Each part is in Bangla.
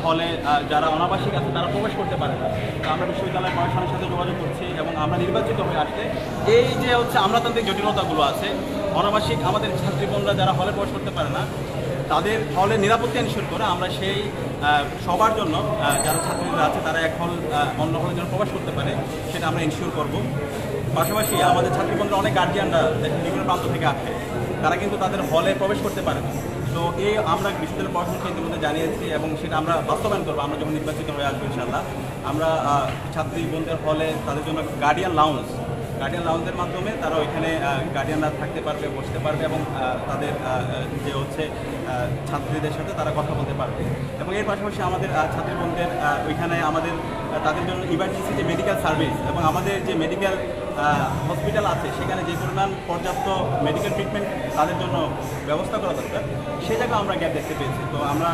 হলে যারা অনাবাসিক আছে তারা প্রবেশ করতে পারে না। তো আমরা বিশ্ববিদ্যালয় প্রশাসনের সাথে যোগাযোগ করছি এবং আমরা নির্বাচিত হয়ে আসলে এই যে হচ্ছে আমলাতান্ত্রিক জটিলতাগুলো আছে, অনাবাসিক আমাদের ছাত্রীবোনরা যারা হলে প্রবেশ করতে পারে না তাদের হলে নিরাপত্তা এনশিওর করে আমরা সেই সবার জন্য যারা ছাত্রীরা আছে তারা এক হল অন্য হলের জন্য প্রবেশ করতে পারে সেটা আমরা এনশিওর করব। পাশাপাশি আমাদের ছাত্রীবন্ধুরা অনেক গার্জিয়ানরা বিভিন্ন প্রান্ত থেকে আসে, তারা কিন্তু তাদের হলে প্রবেশ করতে পারে না। তো এই আমরা বিশ্ববিদ্যালয় প্রশাসনকে ইতিমধ্যে জানিয়েছি এবং সেটা আমরা বাস্তবায়ন করবো। আমরা যখন নির্বাচিত হয়ে আসবো ইনশাআল্লাহ, আমরা ছাত্রীবন্ধুদের হলে তাদের জন্য গার্ডিয়ান লাউঞ্জের মাধ্যমে তারা ওইখানে গার্ডিয়ানরা থাকতে পারবে, বসতে পারবে এবং তাদের যে হচ্ছে ছাত্রীদের সাথে তারা কথা বলতে পারবে। এবং এর পাশাপাশি আমাদের ছাত্রীবন্ধুদের ওইখানে আমাদের তাদের জন্য ইমার্জেন্সি যে মেডিকেল সার্ভিস এবং আমাদের যে মেডিকেল হসপিটাল আছে সেখানে যে পরিমাণ পর্যাপ্ত মেডিকেল ট্রিটমেন্ট তাদের জন্য ব্যবস্থা করা দরকার, সেই জায়গায় আমরা গ্যাপ দেখতে পেয়েছি। তো আমরা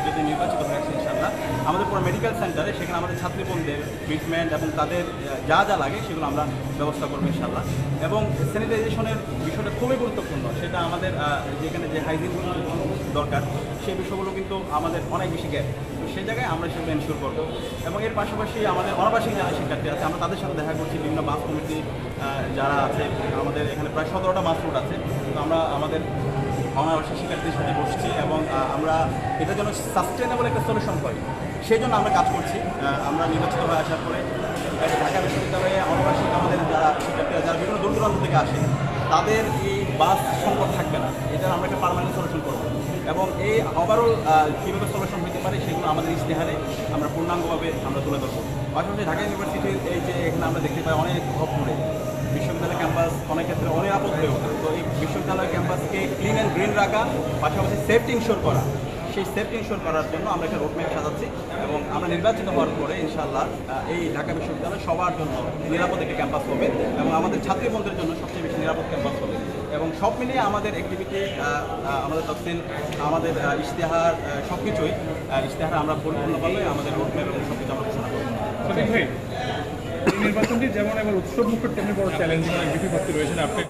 যদি নির্বাচিত হয়েছি ইনশাআল্লাহ আমাদের পুরো মেডিকেল সেন্টারে সেখানে আমাদের ছাত্রীবন্ধুদের ট্রিটমেন্ট এবং তাদের যা যা লাগে সেগুলো আমরা ব্যবস্থা করবো ইনশাআল্লাহ। এবং স্যানিটাইজেশনের বিষয়টা খুবই গুরুত্বপূর্ণ, সেটা আমাদের যেখানে যে হাইজিন দরকার সেই বিষয়গুলো কিন্তু আমাদের অনেক বেশি গ্যাপ, সেই জায়গায় আমরা সেগুলো এনশিওর করবো। এবং এর পাশাপাশি আমাদের অনাবাসিক যারা শিক্ষার্থী আছে আমরা তাদের সাথে দেখা করছি, বিভিন্ন বাস কমিটি যারা আছে আমাদের এখানে প্রায় 17টা বাস রুট আছে। তো আমরা আমাদের অনাবাসিক শিক্ষার্থীদের সাথে বসছি এবং আমরা এটার জন্য সাস্টেনেবল একটা সলিউশন পাই, সেই জন্য আমরা কাজ করছি। আমরা নির্বাচিত হয়ে আসার পরে ঢাকা বিশ্ববিদ্যালয়ে অনাবাসিক আমাদের যারা শিক্ষার্থীরা যারা বিভিন্ন দূর দূরান্ত থেকে আসে তাদের এই বাস সংকট থাকবে না, এটার আমরা একটা পার্মানেন্ট সলিউশন করবো। এবং এই ওভারঅল কীভাবে সলিউশন হতে পারে সেগুলো আমাদের ইশতেহারে আমরা পূর্ণাঙ্গভাবে আমরা তুলে ধরবো। পাশাপাশি ঢাকা ইউনিভার্সিটির এই যে এখানে আমরা দেখতে পাই অনেক ভবঘুরে বিশ্ববিদ্যালয় ক্যাম্পাস অনেক ক্ষেত্রে অনিরাপদ হয়ে ওঠে। তো এই বিশ্ববিদ্যালয় ক্যাম্পাসকে ক্লিন অ্যান্ড গ্রিন রাখা, পাশাপাশি সেফটি ইনশিওর করা, সেই সেফটি ইনশিওর করার জন্য আমরা একটা রোডম্যাপ সাজাচ্ছি এবং আমরা নির্বাচিত হওয়ার পরে ইনশাআল্লাহ এই ঢাকা বিশ্ববিদ্যালয় সবার জন্য নিরাপদ একটা ক্যাম্পাস হবে এবং আমাদের ছাত্রীবন্ধুদের জন্য সবচেয়ে বেশি নিরাপদ ক্যাম্পাস হবে। এবং সব মিলিয়ে আমাদের অ্যাক্টিভিটি, আমাদের তফসিল, আমাদের ইশতেহার সব কিছুই ইশতেহার আমরা পরিপূর্ণভাবে আমাদের রোডম্যাপ এবং সব কিছু আমরা ঘোষণা করব। এই নির্বাচনটি যেমন এবার উৎসব মুখর তেমনি বড় চ্যালেঞ্জিং অনেক বিপত্তি রয়েছেন আপনি